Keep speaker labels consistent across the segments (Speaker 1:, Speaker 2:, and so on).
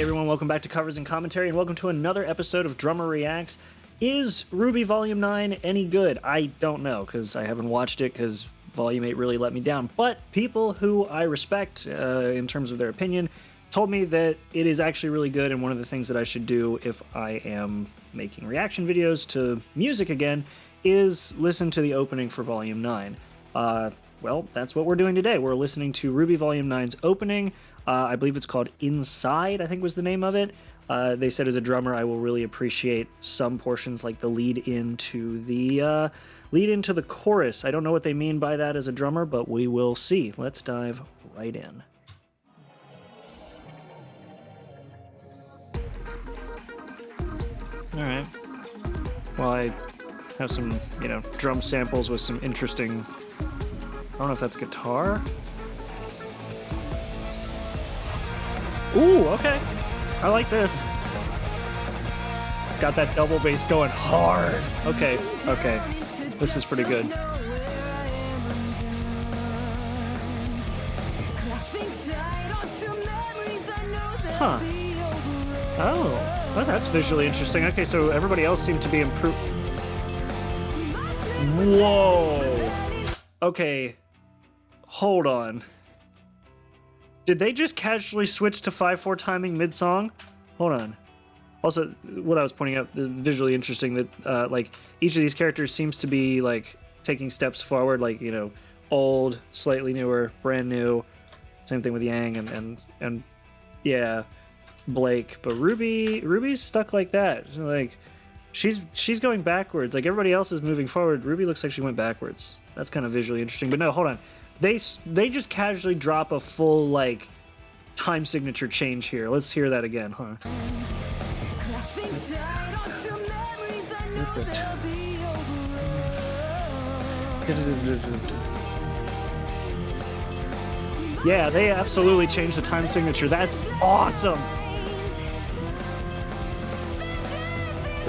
Speaker 1: everyone, welcome back to Covers and Commentary, and welcome to another episode of Drummer Reacts. Is RWBY Volume 9 any good? I don't know, because I haven't watched it, because Volume 8 really let me down. But people who I respect, in terms of their opinion, told me that it is actually really good, and one of the things that I should do if I am making reaction videos to music again is listen to the opening for Volume 9. Well, that's what we're doing today. We're listening to RWBY Volume 9's opening. I believe it's called Inside, I think was the name of it. They said as a drummer, I will really appreciate some portions like the lead into the chorus. I don't know what they mean by that as a drummer, but we will see. Let's dive right in. All right. Well, I have some, drum samples with some interesting... I don't know if that's guitar. Ooh, okay. I like this. Got that double bass going hard. Okay. This is pretty good. Huh. Oh, well, that's visually interesting. Okay, so everybody else seemed to be improved. Whoa. Okay. Hold on. Did they just casually switch to 5/4 timing mid-song? Hold on. Also, what I was pointing out, visually interesting that like each of these characters seems to be like taking steps forward, like old, slightly newer, brand new. Same thing with Yang and yeah, Blake. But Ruby's stuck like that. So, like she's going backwards. Like everybody else is moving forward. RWBY looks like she went backwards. That's kind of visually interesting. But no, hold on. They just casually drop a full, like, time signature change here. Let's hear that again, huh? Yeah, they absolutely changed the time signature. That's awesome!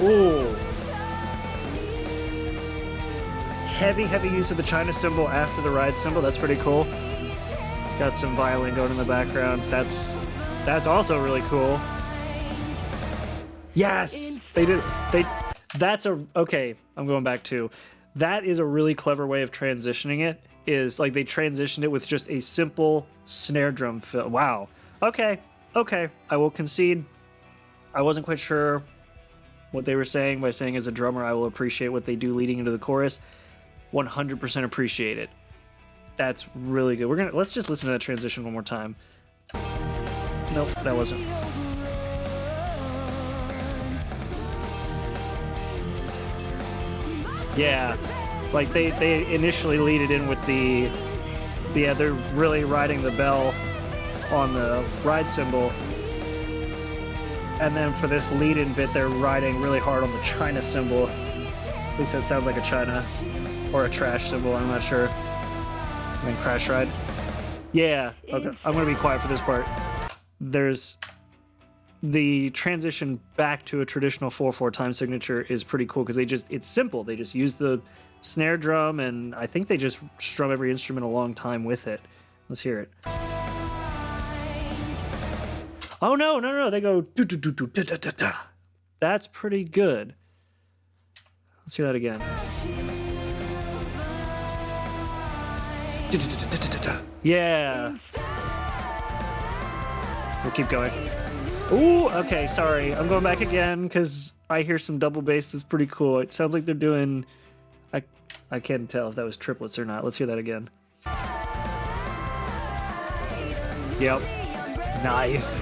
Speaker 1: Ooh. Heavy use of the China cymbal after the ride cymbal. That's pretty cool. Got some violin going in the background. That's also really cool. Yes, they did. Okay. I'm going back to. That is a really clever way of transitioning it. Is like they transitioned it with just a simple snare drum fill. Wow. Okay. I will concede. I wasn't quite sure what they were saying by saying as a drummer I will appreciate what they do leading into the chorus. 100% appreciate it. That's really good. Let's just listen to that transition one more time. Nope, that wasn't. Yeah, like they initially lead it in with they're really riding the bell on the ride cymbal, and then for this lead-in bit they're riding really hard on the China cymbal. At least that sounds like a China. Or a trash symbol, I'm not sure. I mean, crash ride. Yeah, okay. I'm gonna be quiet for this part. There's the transition back to a traditional 4/4 time signature is pretty cool because it's simple. They just use the snare drum, and I think they just strum every instrument a long time with it. Let's hear it. Oh no! They go do do do do da da da da. That's pretty good. Let's hear that again. Yeah. We'll keep going. Ooh, okay, sorry. I'm going back again because I hear some double bass that's pretty cool. It sounds like they're doing... I can't tell if that was triplets or not. Let's hear that again. Yep. Nice.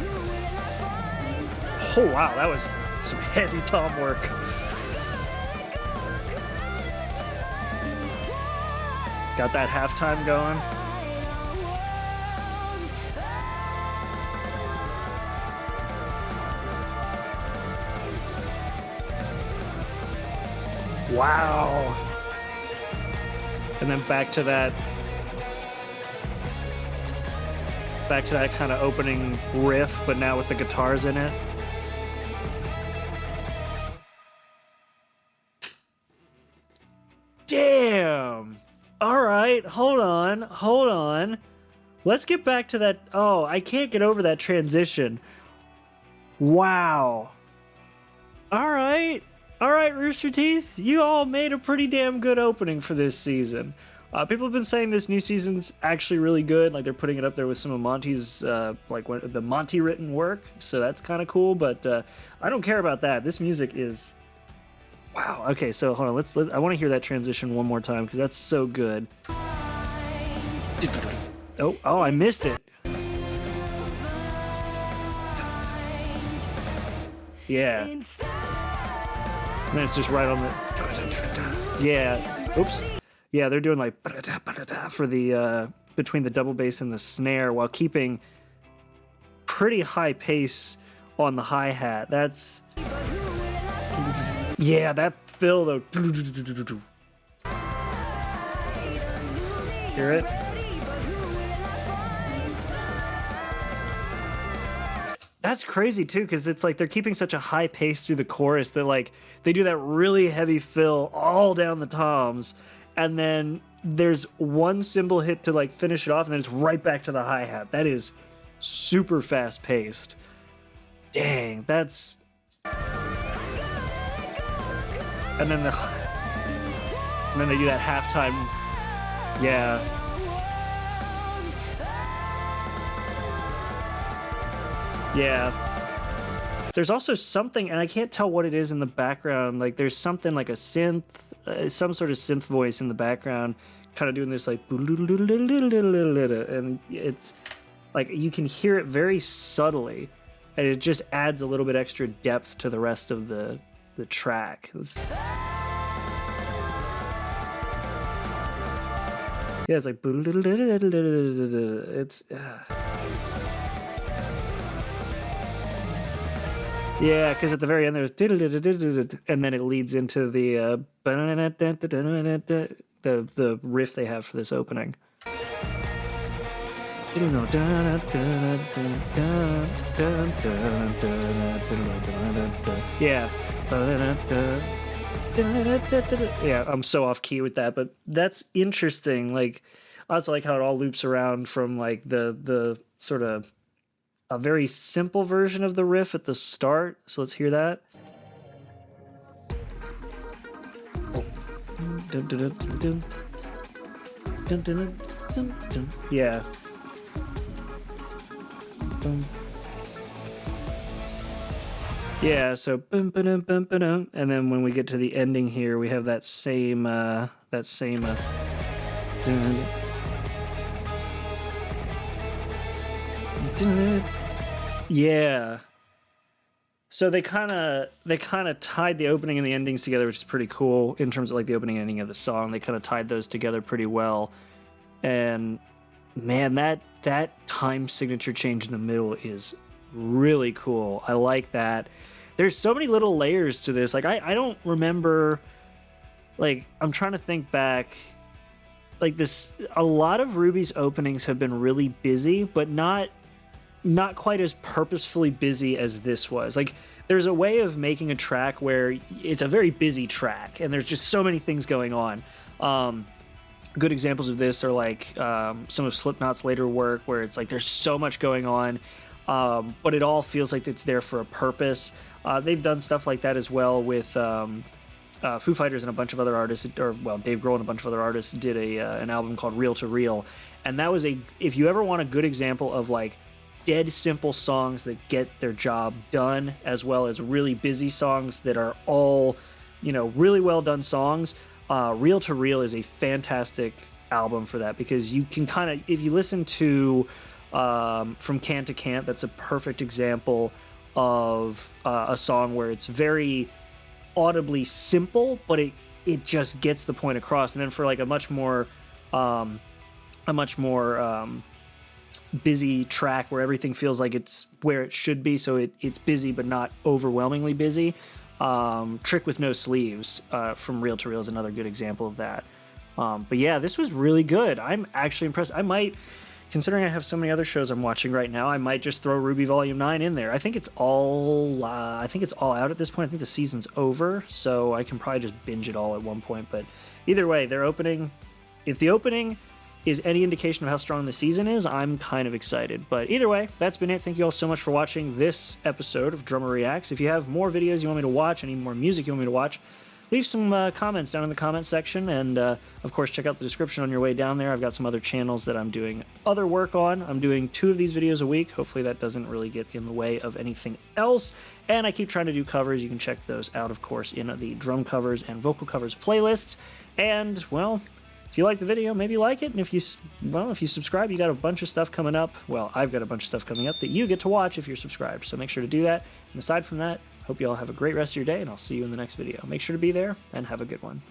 Speaker 1: Oh, wow, that was some heavy tom work. Got that halftime going. Wow. And then back to that kind of opening riff, but now with the guitars in it. Damn. All right, hold on. Let's get back to that. Oh, I can't get over that transition. Wow. All right. All right, Rooster Teeth. You all made a pretty damn good opening for this season. People have been saying this new season's actually really good. Like, they're putting it up there with some of Monty's, the Monty written work. So that's kind of cool. But I don't care about that. This music is... Wow. Okay, so hold on. Let's I want to hear that transition one more time because that's so good. Oh, I missed it. Yeah. And then it's just right on the... Yeah. Oops. Yeah, they're doing like for the between the double bass and the snare while keeping pretty high pace on the hi-hat. That's... Yeah, that fill though. Hear it? That's crazy too, because it's like they're keeping such a high pace through the chorus that like they do that really heavy fill all down the toms, and then there's one cymbal hit to like finish it off, and then it's right back to the hi-hat. That is super fast paced. Dang, that's... And then they do that halftime. Yeah. Yeah. There's also something, and I can't tell what it is in the background. Like, there's something like a synth, some sort of synth voice in the background, kind of doing this like, and it's like you can hear it very subtly, and it just adds a little bit extra depth to the rest of the track. Yeah, it's like it's yeah, because at the very end there's and then it leads into the riff they have for this opening. Yeah. Yeah, I'm so off key with that, but that's interesting. Like, I also like how it all loops around from like the sort of a very simple version of the riff at the start. So let's hear that. Yeah. Yeah, so and then when we get to the ending here, we have that same yeah. So they kind of tied the opening and the endings together, which is pretty cool in terms of like the opening and ending of the song. They kind of tied those together pretty well. And man, that time signature change in the middle is really cool. I like that. There's so many little layers to this. Like I don't remember, like I'm trying to think back, like this, a lot of RWBY's openings have been really busy, but not quite as purposefully busy as this was. Like there's a way of making a track where it's a very busy track and there's just so many things going on. Good examples of this are like some of Slipknot's later work where it's like there's so much going on, but it all feels like it's there for a purpose. They've done stuff like that as well with Foo Fighters and a bunch of other artists, Dave Grohl and a bunch of other artists did an album called Reel to Reel, and that was if you ever want a good example of like dead simple songs that get their job done, as well as really busy songs that are all, really well done songs. Reel to Reel is a fantastic album for that, because you can kind of, if you listen to From Can to Can't, that's a perfect example of a song where it's very audibly simple, but it just gets the point across. And then for like a much more busy track where everything feels like it's where it should be, so it's busy but not overwhelmingly busy. Trick with No Sleeves from Reel to Reel is another good example of that. But yeah, this was really good. I'm actually impressed. I might, considering I have so many other shows I'm watching right now, I might just throw RWBY Volume 9 in there. I think it's all out at this point. I think the season's over, so I can probably just binge it all at one point. But either way, their opening, if the opening is any indication of how strong the season is, I'm kind of excited. But either way, that's been it. Thank you all so much for watching this episode of Drummer Reacts. If you have more videos you want me to watch, any more music you want me to watch, leave some comments down in the comment section, and of course check out the description on your way down there. I've got some other channels that I'm doing other work on. I'm doing 2 of these videos a week. Hopefully that doesn't really get in the way of anything else. And I keep trying to do covers. You can check those out, of course, in the drum covers and vocal covers playlists. And, well, if you like the video, maybe like it. And if you subscribe, you got a bunch of stuff coming up. Well, I've got a bunch of stuff coming up that you get to watch if you're subscribed. So make sure to do that. And aside from that, hope you all have a great rest of your day, and I'll see you in the next video. Make sure to be there, and have a good one.